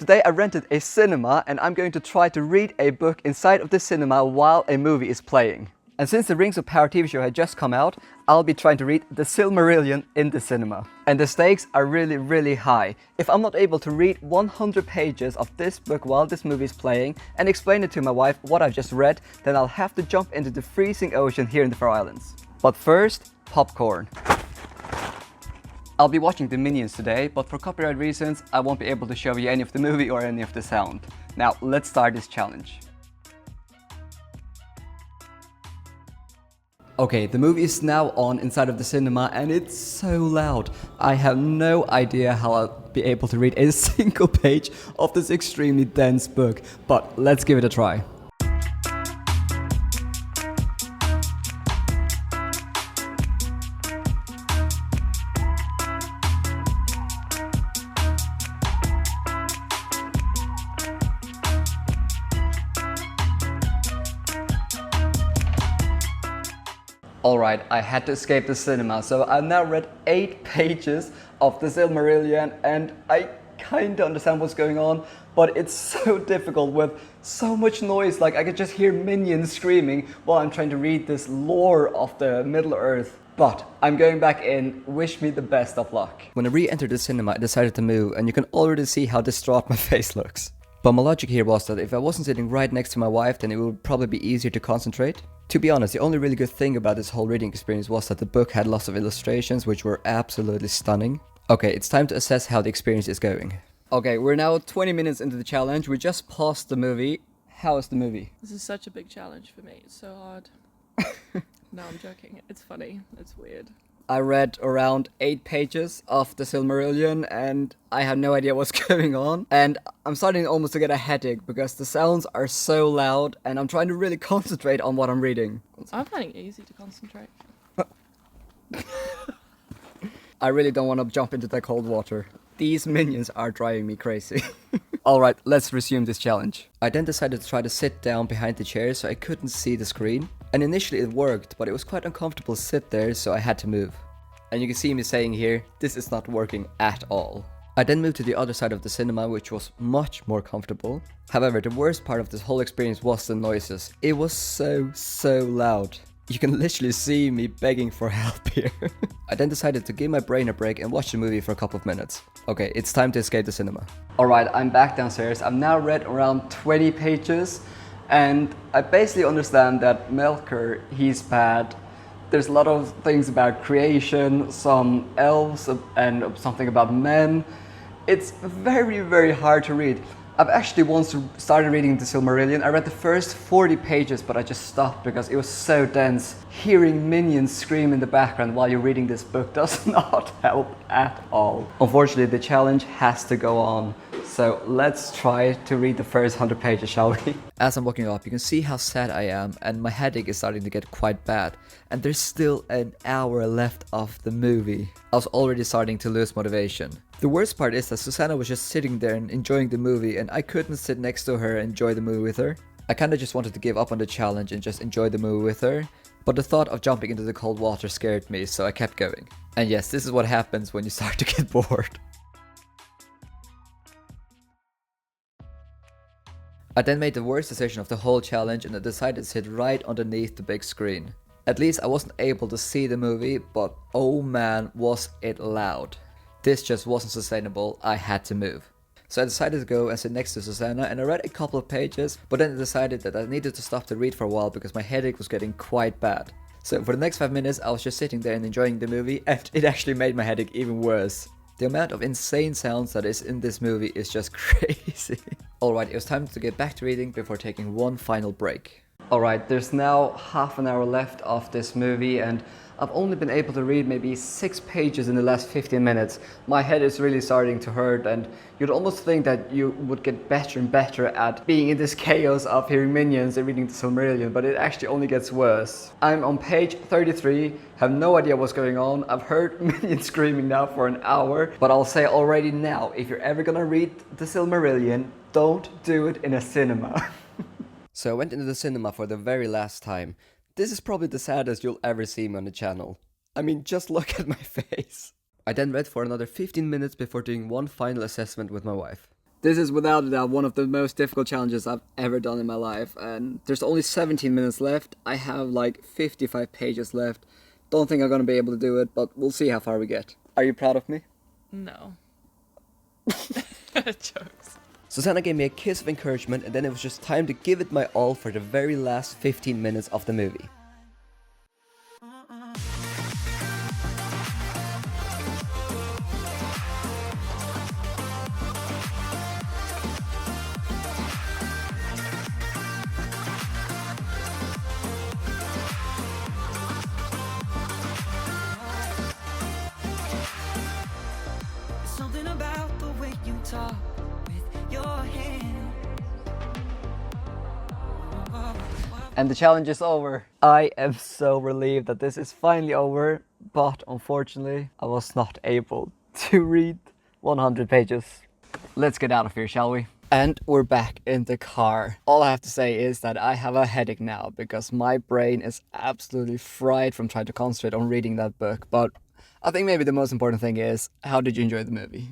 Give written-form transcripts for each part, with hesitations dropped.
Today I rented a cinema and I'm going to try to read a book inside of the cinema while a movie is playing. And since the Rings of Power TV show had just come out, I'll be trying to read the Silmarillion in the cinema. And the stakes are really high. If I'm not able to read 100 pages of this book while this movie is playing and explain it to my wife what I've just read, then I'll have to jump into the freezing ocean here in the Faroe Islands. But first, popcorn. I'll be watching the Minions today, but for copyright reasons, I won't be able to show you any of the movie or any of the sound. Now, let's start this challenge. Okay, the movie is now on inside of the cinema and it's so loud. I have no idea how I'll be able to read a single page of this extremely dense book, but let's give it a try. Alright, I had to escape the cinema, so I've now read 8 pages of the Silmarillion and I kinda understand what's going on, but it's so difficult with so much noise. Like, I could just hear minions screaming while I'm trying to read this lore of the Middle Earth. But I'm going back in, wish me the best of luck. When I re-entered the cinema, I decided to move, and you can already see how distraught my face looks. But my logic here was that if I wasn't sitting right next to my wife, then it would probably be easier to concentrate. To be honest, the only really good thing about this whole reading experience was that the book had lots of illustrations which were absolutely stunning. Okay, it's time to assess how the experience is going. Okay, we're now 20 minutes into the challenge. We just paused the movie. How is the movie? This is such a big challenge for me. It's so hard. No, I'm joking. It's funny. It's weird. I read around 8 pages of the Silmarillion and I have no idea what's going on. And I'm starting almost to get a headache because the sounds are so loud and I'm trying to really concentrate on what I'm reading. I'm finding it easy to concentrate. I really don't want to jump into the cold water. These minions are driving me crazy. Alright, let's resume this challenge. I then decided to try to sit down behind the chair so I couldn't see the screen. And initially it worked, but it was quite uncomfortable to sit there, so I had to move. And you can see me saying here, this is not working at all. I then moved to the other side of the cinema, which was much more comfortable. However, the worst part of this whole experience was the noises. It was so loud. You can literally see me begging for help here. I then decided to give my brain a break and watch the movie for a couple of minutes. Okay, it's time to escape the cinema. Alright, I'm back downstairs. I've now read around 20 pages and I basically understand that Melkor, he's bad. There's a lot of things about creation, some elves and something about men. It's very hard to read. I've actually once started reading the Silmarillion. I read the first 40 pages, but I just stopped because it was so dense. Hearing minions scream in the background while you're reading this book does not help at all. Unfortunately, the challenge has to go on. So let's try to read the first 100 pages, shall we? As I'm walking up, you can see how sad I am, and my headache is starting to get quite bad. And there's still an hour left of the movie. I was already starting to lose motivation. The worst part is that Susanna was just sitting there and enjoying the movie, and I couldn't sit next to her and enjoy the movie with her. I kinda just wanted to give up on the challenge and just enjoy the movie with her, but the thought of jumping into the cold water scared me, so I kept going. And yes, this is what happens when you start to get bored. I then made the worst decision of the whole challenge and I decided to sit right underneath the big screen. At least I wasn't able to see the movie, but oh man, was it loud. This just wasn't sustainable, I had to move. So I decided to go and sit next to Susanna and I read a couple of pages, but then I decided that I needed to stop to read for a while because my headache was getting quite bad. So for the next 5 minutes I was just sitting there and enjoying the movie, and it actually made my headache even worse. The amount of insane sounds that is in this movie is just crazy. Alright, it was time to get back to reading before taking one final break. Alright, there's now half an hour left of this movie and I've only been able to read maybe 6 pages in the last 15 minutes. My head is really starting to hurt and you'd almost think that you would get better and better at being in this chaos of hearing minions and reading the Silmarillion, but it actually only gets worse. I'm on page 33, have no idea what's going on. I've heard minions screaming now for an hour, but I'll say already now, if you're ever gonna read the Silmarillion, don't do it in a cinema. So I went into the cinema for the very last time. This is probably the saddest you'll ever see me on the channel. I mean, just look at my face. I then read for another 15 minutes before doing one final assessment with my wife. This is without a doubt one of the most difficult challenges I've ever done in my life, and there's only 17 minutes left. I have like 55 pages left. Don't think I'm gonna be able to do it, but we'll see how far we get. Are you proud of me? No. Jokes. Susanna gave me a kiss of encouragement, and then it was just time to give it my all for the very last 15 minutes of the movie. Something about the way you talk with your hand. And the challenge is over. I am so relieved that this is finally over, but unfortunately, I was not able to read 100 pages. Let's get out of here, shall we? And we're back in the car. All I have to say is that I have a headache now because my brain is absolutely fried from trying to concentrate on reading that book. But I think maybe the most important thing is, how did you enjoy the movie?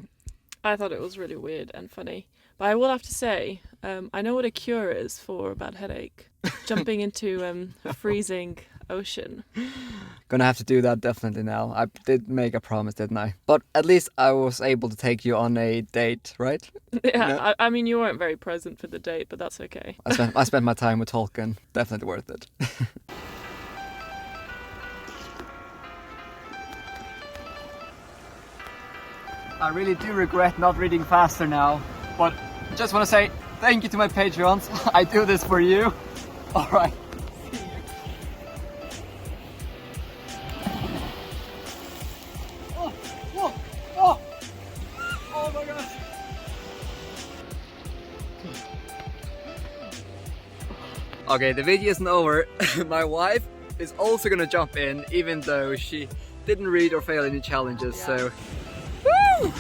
I thought it was really weird and funny. But I will have to say, I know what a cure is for a bad headache. Jumping into a freezing ocean. Gonna have to do that definitely now. I did make a promise, didn't I? But at least I was able to take you on a date, right? Yeah, No? I mean, you weren't very present for the date, but that's okay. I spent my time with Tolkien. Definitely worth it. I really do regret not reading faster now, but just want to say thank you to my Patreons. I do this for you. All right. Oh, whoa, oh, oh my God. Okay, the video isn't over. My wife is also gonna jump in, even though she didn't read or fail any challenges, so. Woo!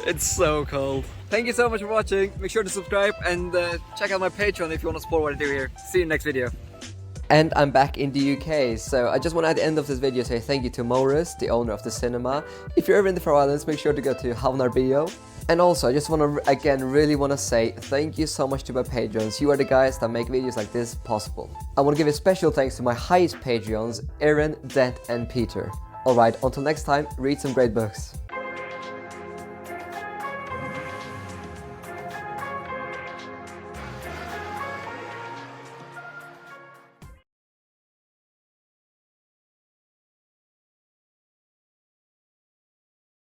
It's so cold. Thank you so much for watching. Make sure to subscribe and check out my Patreon if you want to support what I do here. See you next video. And I'm back in the UK, so I just want to at the end of this video say thank you to Morris, the owner of the cinema. If you're ever in the Faroe Islands, make sure to go to Havnar Bio. And also, I just want to, again, really want to say thank you so much to my Patreons. You are the guys that make videos like this possible. I want to give a special thanks to my highest Patreons, Aaron, Det and Peter. Alright, until next time, read some great books.